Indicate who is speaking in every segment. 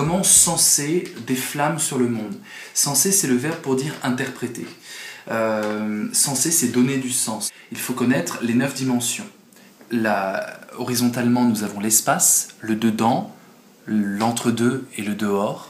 Speaker 1: comment senser des flammes sur le monde. Senser, c'est le verbe pour dire interpréter. Senser, c'est donner du sens. Il faut connaître les 9 dimensions. Horizontalement, nous avons l'espace, le dedans, l'entre-deux et le dehors,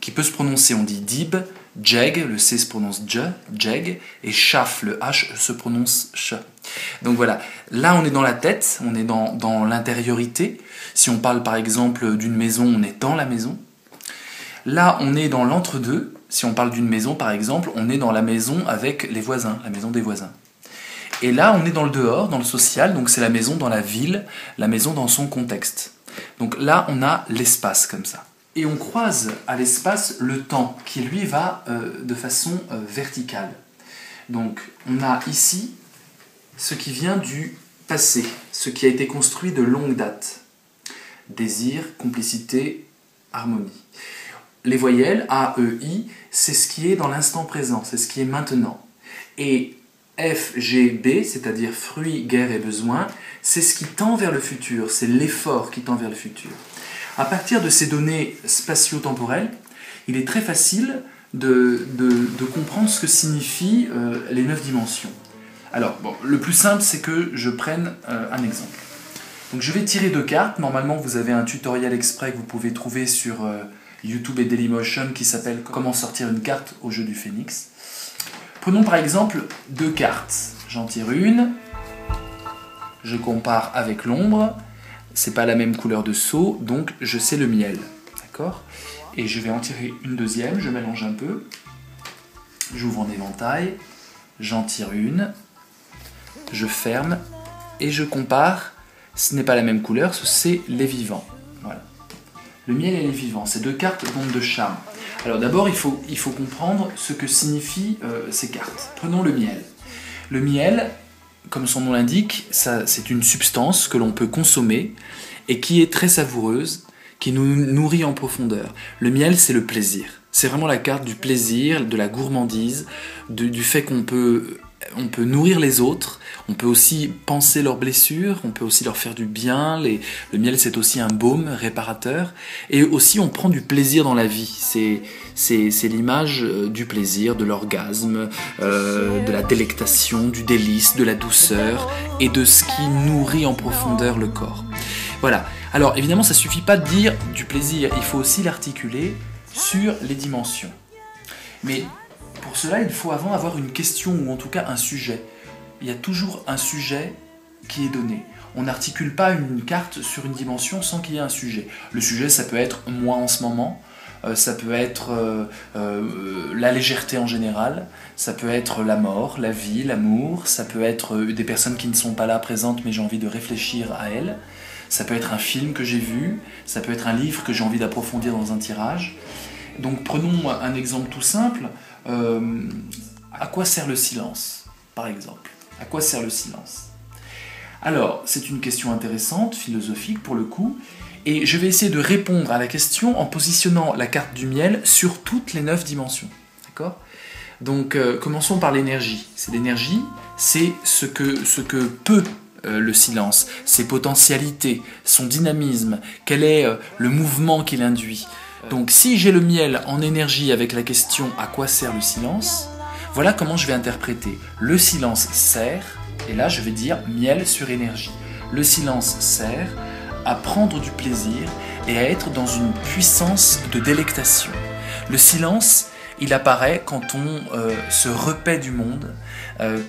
Speaker 1: qui peut se prononcer, on dit dib, jeg, le c se prononce dje, jeg, et chaf, le h se prononce ch. Donc voilà, là on est dans la tête, on est dans l'intériorité. Si on parle par exemple d'une maison, on est dans la maison. Là on est dans l'entre-deux. Si on parle d'une maison par exemple, on est dans la maison avec les voisins, la maison des voisins. Et là on est dans le dehors, dans le social, donc c'est la maison dans la ville, la maison dans son contexte. Donc là on a l'espace comme ça. Et on croise à l'espace le temps, qui lui va de façon verticale. Donc on a ici ce qui vient du passé, ce qui a été construit de longue date. Désir, complicité, harmonie. Les voyelles, A, E, I, c'est ce qui est dans l'instant présent, c'est ce qui est maintenant. Et F, G, B, c'est-à-dire fruit, guerre et besoin, c'est ce qui tend vers le futur, c'est l'effort qui tend vers le futur. À partir de ces données spatio-temporelles, il est très facile de comprendre ce que signifient les 9 dimensions. Alors, bon, le plus simple, c'est que je prenne un exemple. Donc, je vais tirer 2 cartes. Normalement, vous avez un tutoriel exprès que vous pouvez trouver sur YouTube et Dailymotion qui s'appelle « Comment sortir une carte au jeu du Phénix ». Prenons par exemple 2 cartes. J'en tire une, je compare avec l'ombre. C'est pas la même couleur de seau, donc je sais le miel. D'accord ? Et je vais en tirer une deuxième, je mélange un peu. J'ouvre en éventail, j'en tire une, je ferme et je compare. Ce n'est pas la même couleur, c'est les vivants. Voilà. Le miel et les vivants, ces 2 cartes donnent de charme. Alors d'abord, il faut comprendre ce que signifient ces cartes. Prenons le miel. Le miel, comme son nom l'indique, c'est une substance que l'on peut consommer et qui est très savoureuse, qui nous nourrit en profondeur. Le miel, c'est le plaisir. C'est vraiment la carte du plaisir, de la gourmandise, du fait qu'on peut nourrir les autres, on peut aussi panser leurs blessures, on peut aussi leur faire du bien. Le miel, c'est aussi un baume réparateur. Et aussi, on prend du plaisir dans la vie. C'est l'image du plaisir, de l'orgasme, de la délectation, du délice, de la douceur et de ce qui nourrit en profondeur le corps. Voilà. Alors, évidemment, ça ne suffit pas de dire du plaisir. Il faut aussi l'articuler sur les dimensions. Mais pour cela, il faut avant avoir une question ou en tout cas un sujet. Il y a toujours un sujet qui est donné. On n'articule pas une carte sur une dimension sans qu'il y ait un sujet. Le sujet, ça peut être moi en ce moment, ça peut être la légèreté en général, ça peut être la mort, la vie, l'amour, ça peut être des personnes qui ne sont pas là présentes mais j'ai envie de réfléchir à elles, ça peut être un film que j'ai vu, ça peut être un livre que j'ai envie d'approfondir dans un tirage. Donc prenons un exemple tout simple. À quoi sert le silence, par exemple ? À quoi sert le silence ? Alors, c'est une question intéressante, philosophique pour le coup, et je vais essayer de répondre à la question en positionnant la carte du miel sur toutes les 9 dimensions. D'accord ? Donc, commençons par l'énergie. L'énergie, c'est ce que peut le silence, ses potentialités, son dynamisme, quel est le mouvement qu'il induit. Donc, si j'ai le miel en énergie avec la question « À quoi sert le silence ?», voilà comment je vais interpréter. Le silence sert, et là je vais dire miel sur énergie. Le silence sert à prendre du plaisir et à être dans une puissance de délectation. Le silence, il apparaît quand on se repaît du monde,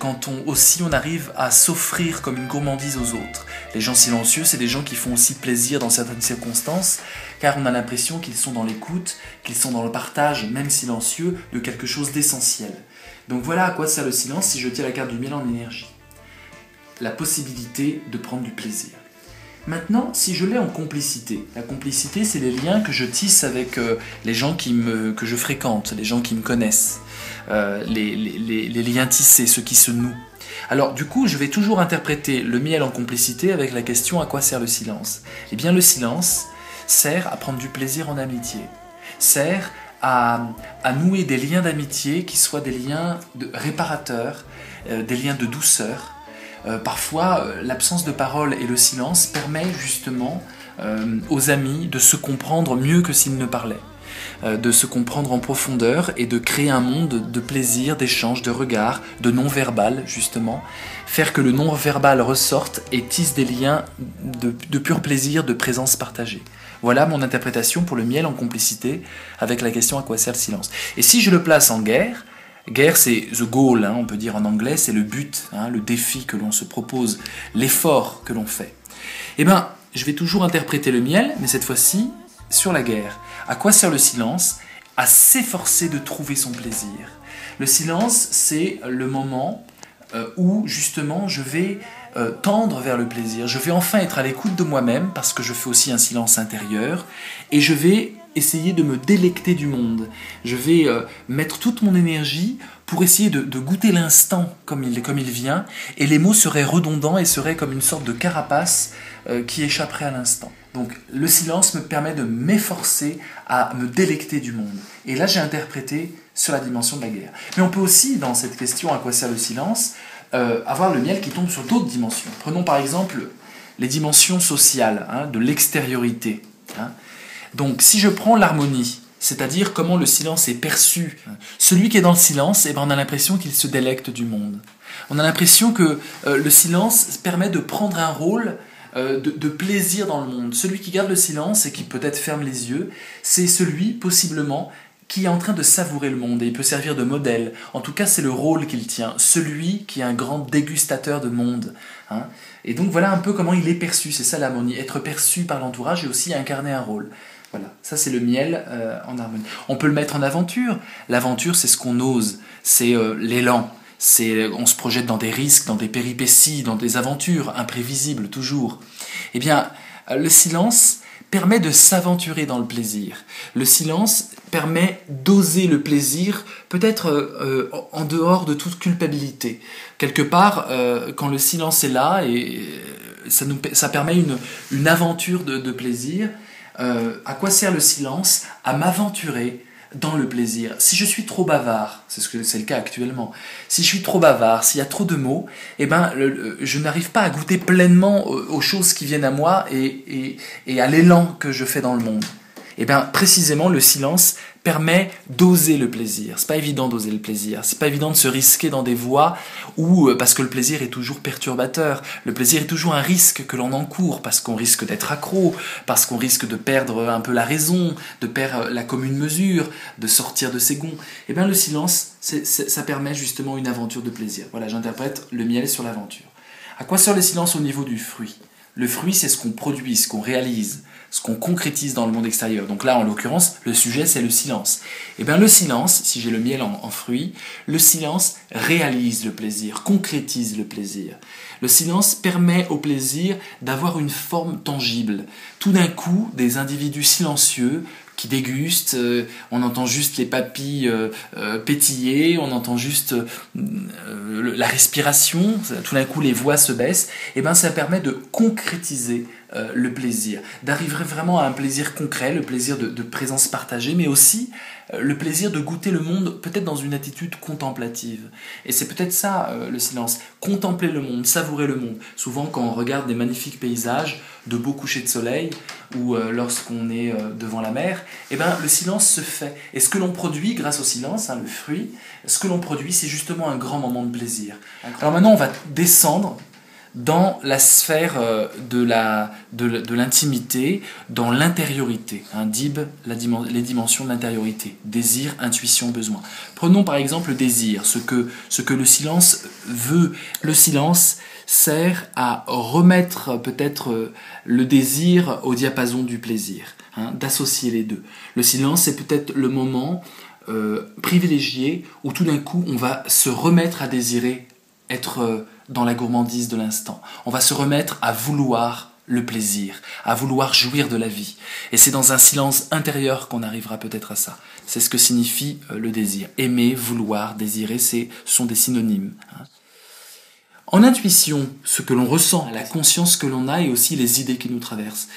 Speaker 1: quand on arrive à s'offrir comme une gourmandise aux autres. Les gens silencieux, c'est des gens qui font aussi plaisir dans certaines circonstances, car on a l'impression qu'ils sont dans l'écoute, qu'ils sont dans le partage, même silencieux, de quelque chose d'essentiel. Donc voilà à quoi sert le silence si je tire la carte du miel en énergie. La possibilité de prendre du plaisir. Maintenant, si je l'ai en complicité, la complicité, c'est les liens que je tisse avec les gens que je fréquente, les gens qui me connaissent, les liens tissés, ceux qui se nouent. Alors du coup, je vais toujours interpréter le miel en complicité avec la question « À quoi sert le silence ?» Eh bien, le silence sert à prendre du plaisir en amitié, sert à nouer des liens d'amitié qui soient des liens réparateurs, des liens de douceur. Parfois, l'absence de parole et le silence permet justement aux amis de se comprendre mieux que s'ils ne parlaient, de se comprendre en profondeur et de créer un monde de plaisir, d'échange, de regard, de non-verbal justement, faire que le non-verbal ressorte et tisse des liens de pur plaisir, de présence partagée. Voilà mon interprétation pour le miel en complicité avec la question à quoi sert le silence. Et si je le place en guerre, guerre c'est the goal, on peut dire en anglais, c'est le but, le défi que l'on se propose, l'effort que l'on fait. Eh bien, je vais toujours interpréter le miel, mais cette fois-ci sur la guerre. À quoi sert le silence? À s'efforcer de trouver son plaisir. Le silence, c'est le moment où justement je vais tendre vers le plaisir. Je vais enfin être à l'écoute de moi-même parce que je fais aussi un silence intérieur et je vais essayer de me délecter du monde. Je vais mettre toute mon énergie pour essayer de goûter l'instant comme il vient et les mots seraient redondants et seraient comme une sorte de carapace qui échapperait à l'instant. Donc le silence me permet de m'efforcer à me délecter du monde. Et là j'ai interprété sur la dimension de la guerre. Mais on peut aussi, dans cette question à quoi sert le silence, avoir le miel qui tombe sur d'autres dimensions. Prenons par exemple les dimensions sociales, de l'extériorité. Donc si je prends l'harmonie, c'est-à-dire comment le silence est perçu, celui qui est dans le silence, on a l'impression qu'il se délecte du monde. On a l'impression que le silence permet de prendre un rôle de plaisir dans le monde. Celui qui garde le silence et qui peut-être ferme les yeux, c'est celui, possiblement, qui est en train de savourer le monde et il peut servir de modèle. En tout cas, c'est le rôle qu'il tient. Celui qui est un grand dégustateur de monde. Et donc, voilà un peu comment il est perçu. C'est ça l'harmonie. Être perçu par l'entourage et aussi incarner un rôle. Voilà, ça c'est le miel en harmonie. On peut le mettre en aventure. L'aventure, c'est ce qu'on ose. C'est l'élan. On se projette dans des risques, dans des péripéties, dans des aventures imprévisibles toujours. Eh bien, le silence permet de s'aventurer dans le plaisir. Le silence permet d'oser le plaisir, peut-être en dehors de toute culpabilité. Quelque part, quand le silence est là, et ça permet une aventure de plaisir. À quoi sert le silence? À m'aventurer dans le plaisir. Si je suis trop bavard, c'est le cas actuellement, si je suis trop bavard, s'il y a trop de mots, je n'arrive pas à goûter pleinement aux choses qui viennent à moi et à l'élan que je fais dans le monde. Précisément, le silence permet d'oser le plaisir. C'est pas évident d'oser le plaisir. C'est pas évident de se risquer dans des voies parce que le plaisir est toujours perturbateur. Le plaisir est toujours un risque que l'on encourt parce qu'on risque d'être accro, parce qu'on risque de perdre un peu la raison, de perdre la commune mesure, de sortir de ses gonds. Le silence, ça permet justement une aventure de plaisir. Voilà, j'interprète le miel sur l'aventure. À quoi sert le silence au niveau du fruit? Le fruit, c'est ce qu'on produit, ce qu'on réalise, ce qu'on concrétise dans le monde extérieur. Donc là, en l'occurrence, le sujet, c'est le silence. Le silence, si j'ai le miel en fruit, le silence réalise le plaisir, concrétise le plaisir. Le silence permet au plaisir d'avoir une forme tangible. Tout d'un coup, des individus silencieux qui dégustent, on entend juste les papilles pétiller, on entend juste la respiration, tout d'un coup les voix se baissent, ça permet de concrétiser le plaisir, d'arriver vraiment à un plaisir concret, le plaisir de présence partagée, mais aussi le plaisir de goûter le monde peut-être dans une attitude contemplative. Et c'est peut-être ça le silence, contempler le monde, savourer le monde. Souvent quand on regarde des magnifiques paysages, de beaux couchers de soleil, ou lorsqu'on est devant la mer, le silence se fait. Et ce que l'on produit grâce au silence, le fruit, ce que l'on produit, c'est justement un grand moment de plaisir. Alors maintenant, on va descendre dans la sphère de l'intimité, dans l'intériorité. Dib, les dimensions de l'intériorité. Désir, intuition, besoin. Prenons par exemple le désir, ce que le silence veut. Le silence sert à remettre peut-être le désir au diapason du plaisir, d'associer les deux. Le silence, c'est peut-être le moment privilégié où tout d'un coup on va se remettre à désirer être dans la gourmandise de l'instant. On va se remettre à vouloir le plaisir, à vouloir jouir de la vie. Et c'est dans un silence intérieur qu'on arrivera peut-être à ça. C'est ce que signifie le désir. Aimer, vouloir, désirer, sont des synonymes. En intuition, ce que l'on ressent, la conscience que l'on a et aussi les idées qui nous traversent.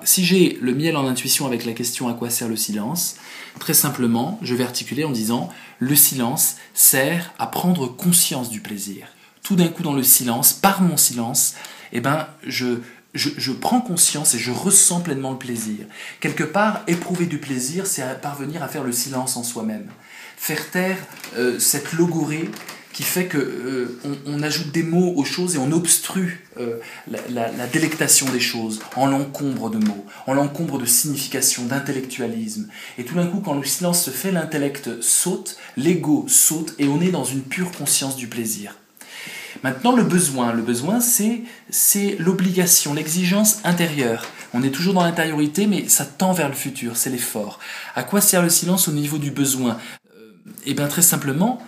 Speaker 1: Si j'ai le miel en intuition avec la question à quoi sert le silence, très simplement, je vais articuler en disant le silence sert à prendre conscience du plaisir. Tout d'un coup dans le silence, par mon silence, je prends conscience et je ressens pleinement le plaisir. Quelque part, éprouver du plaisir, c'est parvenir à faire le silence en soi-même. Faire taire cette logorée qui fait qu'on ajoute des mots aux choses et on obstrue la délectation des choses, en l'encombre de mots, en l'encombre de signification, d'intellectualisme. Et tout d'un coup, quand le silence se fait, l'intellect saute, l'ego saute, et on est dans une pure conscience du plaisir. Maintenant, le besoin, c'est l'obligation, l'exigence intérieure. On est toujours dans l'intériorité, mais ça tend vers le futur, c'est l'effort. À quoi sert le silence au niveau du besoin ? Eh bien, très simplement,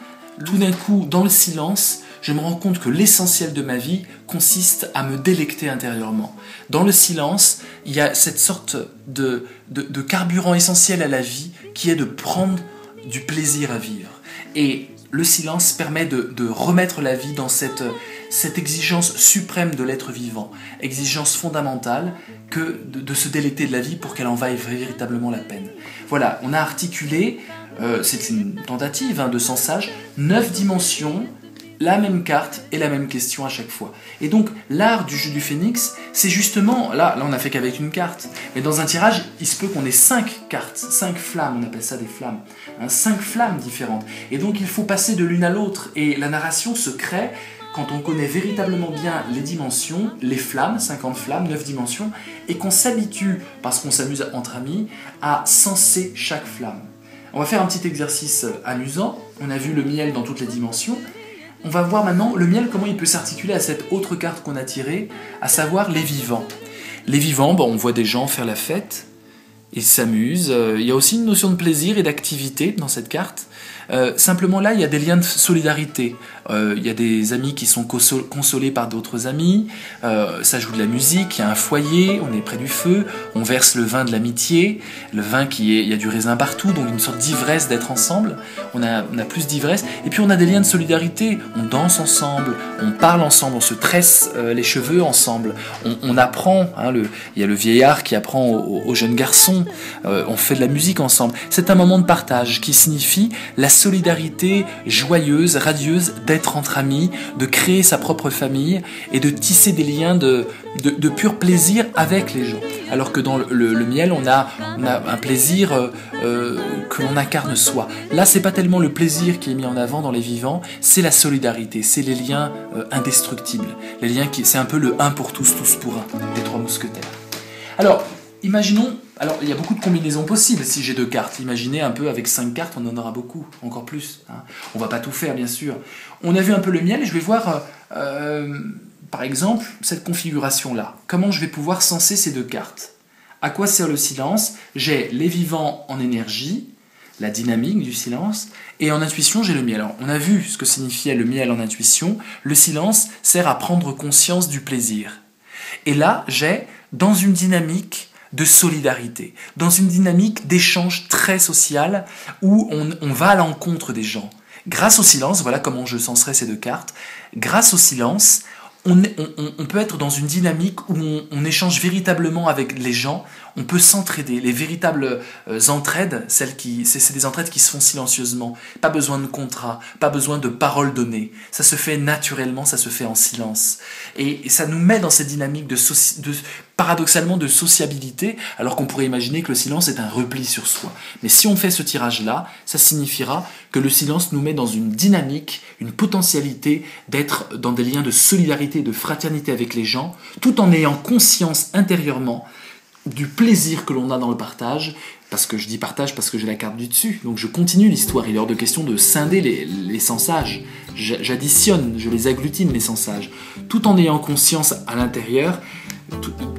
Speaker 1: tout d'un coup, dans le silence, je me rends compte que l'essentiel de ma vie consiste à me délecter intérieurement. Dans le silence, il y a cette sorte de carburant essentiel à la vie qui est de prendre du plaisir à vivre. Et le silence permet de remettre la vie dans cette exigence suprême de l'être vivant, exigence fondamentale que de se délecter de la vie pour qu'elle en vaille véritablement la peine. Voilà, on a articulé, c'est une tentative de 100 sages, 9 dimensions, la même carte et la même question à chaque fois. Et donc, l'art du jeu du phénix, c'est justement, là on n'a fait qu'avec une carte, mais dans un tirage, il se peut qu'on ait 5 cartes, 5 flammes, on appelle ça des flammes, 5 flammes différentes. Et donc, il faut passer de l'une à l'autre, et la narration se crée quand on connaît véritablement bien les dimensions, les flammes, 50 flammes, 9 dimensions, et qu'on s'habitue, parce qu'on s'amuse entre amis, à senser chaque flamme. On va faire un petit exercice amusant, on a vu le miel dans toutes les dimensions. On va voir maintenant le miel, comment il peut s'articuler à cette autre carte qu'on a tirée, à savoir les vivants. Les vivants, on voit des gens faire la fête, ils s'amusent. Il y a aussi une notion de plaisir et d'activité dans cette carte. Simplement là, il y a des liens de solidarité. Il y a des amis qui sont consolés par d'autres amis. Ça joue de la musique, il y a un foyer, on est près du feu, on verse le vin de l'amitié. Le vin il y a du raisin partout, donc une sorte d'ivresse d'être ensemble. On a plus d'ivresse. Et puis on a des liens de solidarité. On danse ensemble, on parle ensemble, on se tresse les cheveux ensemble. On apprend, il y a le vieillard qui apprend aux jeunes garçons. On fait de la musique ensemble. C'est un moment de partage qui signifie la solidarité joyeuse, radieuse d'être entre amis, de créer sa propre famille et de tisser des liens de pur plaisir avec les gens. Alors que dans le miel, on a un plaisir que l'on incarne soi. Là, c'est pas tellement le plaisir qui est mis en avant dans les vivants, c'est la solidarité, c'est les liens indestructibles. Les liens c'est un peu le un pour tous, tous pour un, des trois mousquetaires. Alors, imaginons, il y a beaucoup de combinaisons possibles si j'ai 2 cartes. Imaginez un peu avec 5 cartes, on en aura beaucoup, encore plus. On va pas tout faire, bien sûr. On a vu un peu le miel, et je vais voir, par exemple, cette configuration-là. Comment je vais pouvoir senser ces 2 cartes? À quoi sert le silence? J'ai les vivants en énergie, la dynamique du silence, et en intuition, j'ai le miel. Alors, on a vu ce que signifiait le miel en intuition. Le silence sert à prendre conscience du plaisir. Et là, j'ai, dans une dynamique de solidarité, dans une dynamique d'échange très social où on va à l'encontre des gens. Grâce au silence, voilà comment je senserai ces 2 cartes, grâce au silence, on peut être dans une dynamique où on échange véritablement avec les gens, on peut s'entraider. Les véritables entraides, c'est des entraides qui se font silencieusement. Pas besoin de contrat, pas besoin de paroles données. Ça se fait naturellement, ça se fait en silence. Et ça nous met dans cette dynamique paradoxalement de sociabilité, alors qu'on pourrait imaginer que le silence est un repli sur soi. Mais si on fait ce tirage-là, ça signifiera que le silence nous met dans une dynamique, une potentialité d'être dans des liens de solidarité, de fraternité avec les gens, tout en ayant conscience intérieurement du plaisir que l'on a dans le partage, parce que je dis partage parce que j'ai la carte du dessus, donc je continue l'histoire, il est hors de question de scinder les 100 sages, j'additionne, je les agglutine les 100 sages, tout en ayant conscience à l'intérieur,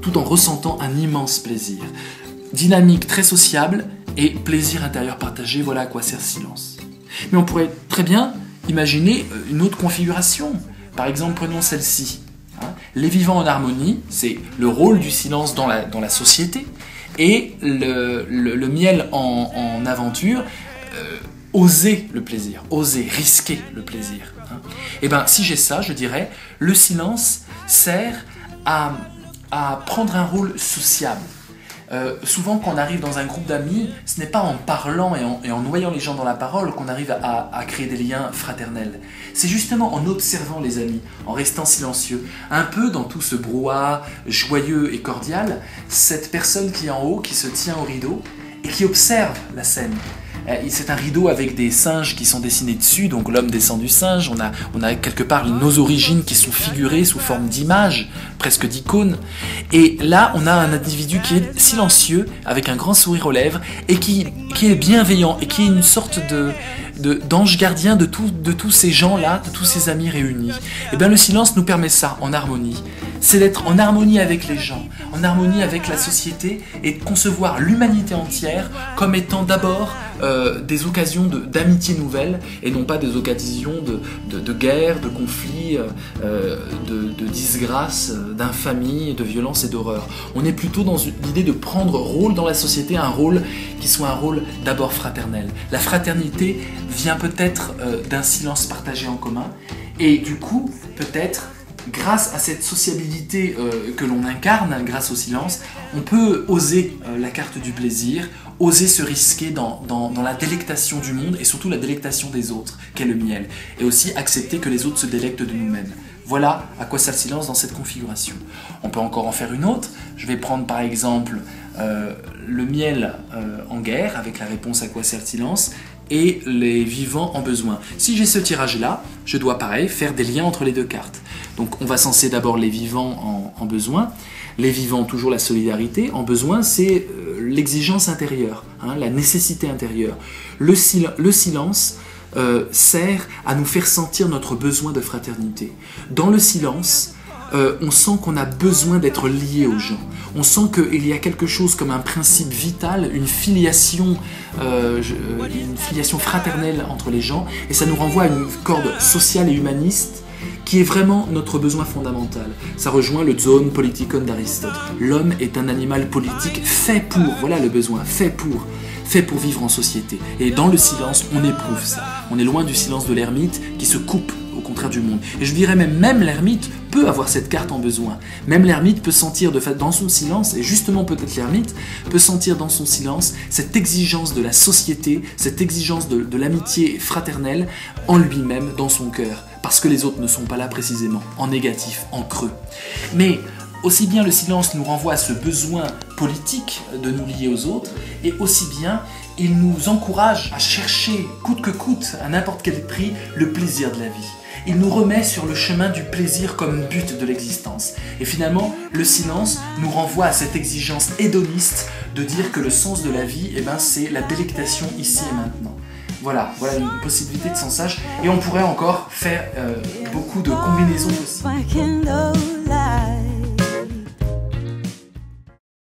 Speaker 1: tout en ressentant un immense plaisir. Dynamique très sociable et plaisir intérieur partagé, voilà à quoi sert silence. Mais on pourrait très bien imaginer une autre configuration, par exemple prenons celle-ci. Les vivants en harmonie, c'est le rôle du silence dans la société, et le miel en aventure, oser le plaisir, oser, risquer le plaisir. Et bien, si j'ai ça, je dirais, le silence sert à prendre un rôle sociable. Souvent, quand on arrive dans un groupe d'amis, ce n'est pas en parlant et en noyant les gens dans la parole qu'on arrive à créer des liens fraternels. C'est justement en observant les amis, en restant silencieux. Un peu dans tout ce brouhaha joyeux et cordial, cette personne qui est en haut, qui se tient au rideau et qui observe la scène. C'est un rideau avec des singes qui sont dessinés dessus, donc l'homme descend du singe, on a quelque part nos origines qui sont figurées sous forme d'images, presque d'icônes, et là on a un individu qui est silencieux, avec un grand sourire aux lèvres, et qui est bienveillant, et qui est une sorte d'ange gardien de tous ces gens-là, de tous ces amis réunis. Et bien le silence nous permet ça, en harmonie. C'est d'être en harmonie avec les gens, en harmonie avec la société, et de concevoir l'humanité entière comme étant d'abord des occasions d'amitié nouvelle, et non pas des occasions de guerre, de conflits, de disgrâce, d'infamie, de violence et d'horreur. On est plutôt dans l'idée de prendre rôle dans la société, un rôle qui soit un rôle d'abord fraternel. La fraternité vient peut-être d'un silence partagé en commun, et du coup, peut-être, grâce à cette sociabilité que l'on incarne, grâce au silence, on peut oser la carte du plaisir, oser se risquer dans la délectation du monde et surtout la délectation des autres, qu'est le miel, et aussi accepter que les autres se délectent de nous-mêmes. Voilà à quoi sert le silence dans cette configuration. On peut encore en faire une autre. Je vais prendre par exemple le miel en guerre, avec la réponse à quoi sert le silence, et les vivants en besoin. Si j'ai ce tirage-là, je dois pareil faire des liens entre les deux cartes. Donc on va censer d'abord les vivants en besoin. Les vivants, toujours la solidarité. En besoin, c'est l'exigence intérieure, hein, la nécessité intérieure. Le silence sert à nous faire sentir notre besoin de fraternité. Dans le silence, on sent qu'on a besoin d'être lié aux gens. On sent qu'il y a quelque chose comme un principe vital, une filiation fraternelle entre les gens, et ça nous renvoie à une corde sociale et humaniste qui est vraiment notre besoin fondamental. Ça rejoint le zoon politikon d'Aristote. L'homme est un animal politique fait pour, voilà le besoin, fait pour vivre en société. Et dans le silence, on éprouve ça. On est loin du silence de l'ermite qui se coupe au contraire du monde. Et je dirais même l'ermite peut avoir cette carte en besoin. Même l'ermite peut sentir dans son silence, et justement peut-être l'ermite, peut sentir dans son silence cette exigence de la société, cette exigence de l'amitié fraternelle en lui-même, dans son cœur. Parce que les autres ne sont pas là précisément, en négatif, en creux. Mais aussi bien le silence nous renvoie à ce besoin politique de nous lier aux autres, et aussi bien il nous encourage à chercher, coûte que coûte, à n'importe quel prix, le plaisir de la vie. Il nous remet sur le chemin du plaisir comme but de l'existence. Et finalement, le silence nous renvoie à cette exigence hédoniste de dire que le sens de la vie, c'est la délectation ici et maintenant. Voilà une possibilité de sensage. Et on pourrait encore faire beaucoup de combinaisons possibles.